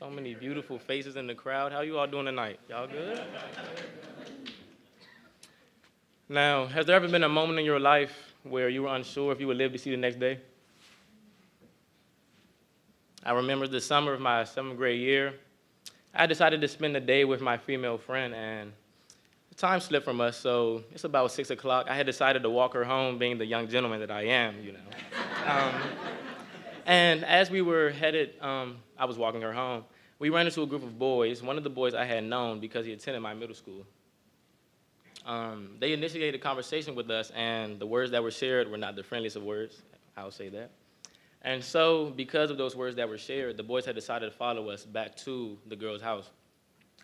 So many beautiful faces in the crowd. How you all doing tonight? Y'all good? Now, has there ever been a moment in your life where you were unsure if you would live to see the next day? I remember the summer of my 7th grade year. I decided to spend the day with my female friend, and the time slipped from us, so it's about 6 o'clock. I had decided to walk her home, being the young gentleman that I am. Um, and as we were headed, I was walking her home. We ran into a group of boys. One of the boys I had known because he attended my middle school. They initiated a conversation with us, and the words that were shared were not the friendliest of words. I'll say that. And so, because of those words that were shared, the boys had decided to follow us back to the girl's house.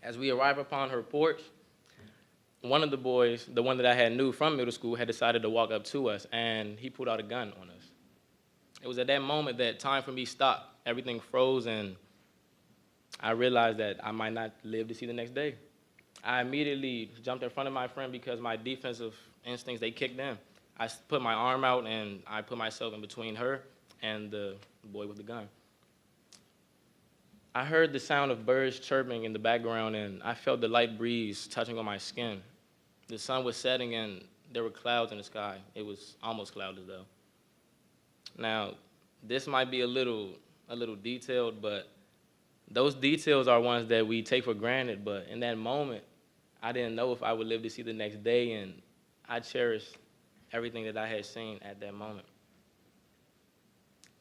As we arrived upon her porch, one of the boys, the one that I had knew from middle school, had decided to walk up to us, and he pulled out a gun on us. It was at that moment that time for me stopped. Everything froze, and I realized that I might not live to see the next day. I immediately jumped in front of my friend because my defensive instincts, they kicked in. I put my arm out, and I put myself in between her and the boy with the gun. I heard the sound of birds chirping in the background, and I felt the light breeze touching on my skin. The sun was setting, and there were clouds in the sky. It was almost cloudless, though. Now, this might be a little detailed, but those details are ones that we take for granted. But in that moment, I didn't know if I would live to see the next day, and I cherished everything that I had seen at that moment.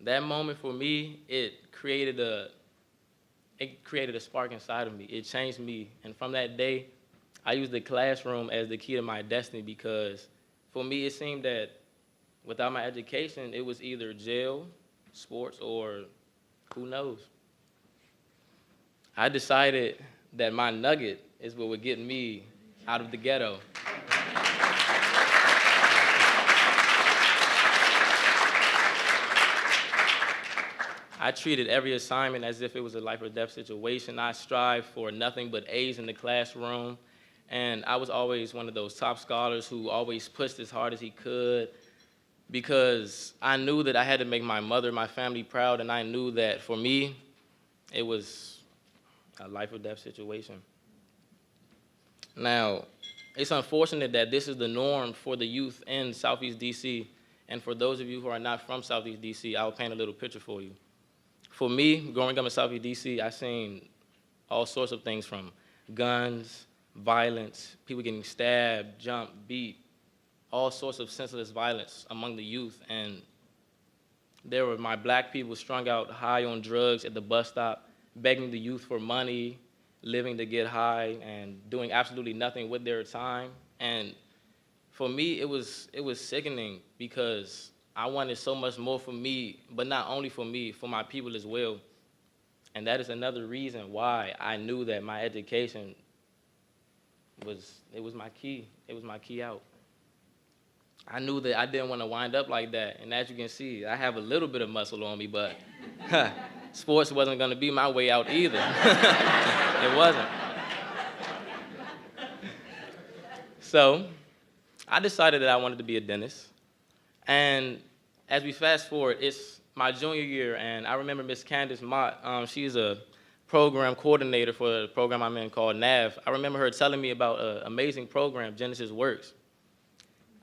That moment for me, it created a spark inside of me. It changed me, and from that day, I used the classroom as the key to my destiny because for me, it seemed that without my education, it was either jail, sports, or who knows. I decided that my nugget is what would get me out of the ghetto. I treated every assignment as if it was a life or death situation. I strived for nothing but A's in the classroom, and I was always one of those top scholars who always pushed as hard as he could because I knew that I had to make my mother, my family proud, and I knew that for me, it was a life or death situation. Now, it's unfortunate that this is the norm for the youth in Southeast DC, and for those of you who are not from Southeast DC, I'll paint a little picture for you. For me, growing up in Southeast DC, I seen all sorts of things from guns, violence, people getting stabbed, jumped, beat, all sorts of senseless violence among the youth. And there were my black people strung out high on drugs at the bus stop, begging the youth for money, living to get high, and doing absolutely nothing with their time. And for me, it was sickening because I wanted so much more for me, but not only for me, for my people as well. And that is another reason why I knew that my education was my key. It was my key out. I knew that I didn't want to wind up like that. And as you can see, I have a little bit of muscle on me, but sports wasn't going to be my way out either. It wasn't. So I decided that I wanted to be a dentist. And as we fast forward, it's my junior year, and I remember Miss Candace Mott. She's a program coordinator for the program I'm in called NAV. I remember her telling me about an amazing program, Genesys Works.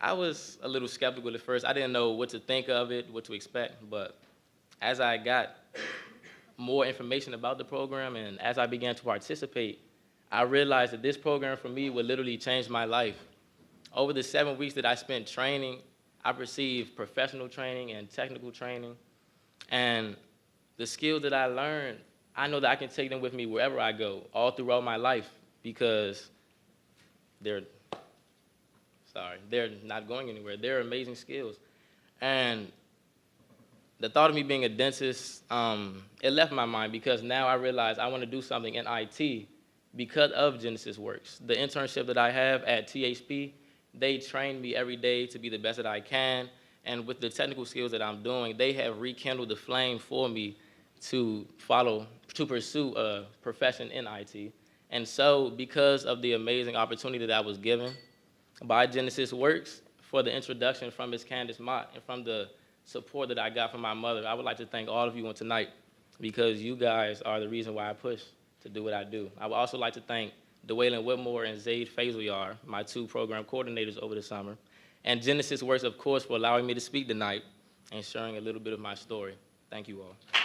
I was a little skeptical at first. I didn't know what to think of it, what to expect, but as I got more information about the program and as I began to participate, I realized that this program for me would literally change my life. Over the 7 weeks that I spent training, I received professional training and technical training, and the skills that I learned, I know that I can take them with me wherever I go, all throughout my life, because they're not going anywhere. They're amazing skills. And the thought of me being a dentist, it left my mind because now I realize I want to do something in IT because of Genesys Works. The internship that I have at THP, they train me every day to be the best that I can, and with the technical skills that I'm doing, they have rekindled the flame for me to pursue a profession in IT. And so, because of the amazing opportunity that I was given by Genesys Works for the introduction from Ms. Candace Mott and from the support that I got from my mother, I would like to thank all of you on tonight because you guys are the reason why I push to do what I do. I would also like to thank Dwaylen Whitmore and Zaid Fazelyar, my 2 program coordinators over the summer, and Genesys Works, of course, for allowing me to speak tonight and sharing a little bit of my story. Thank you all.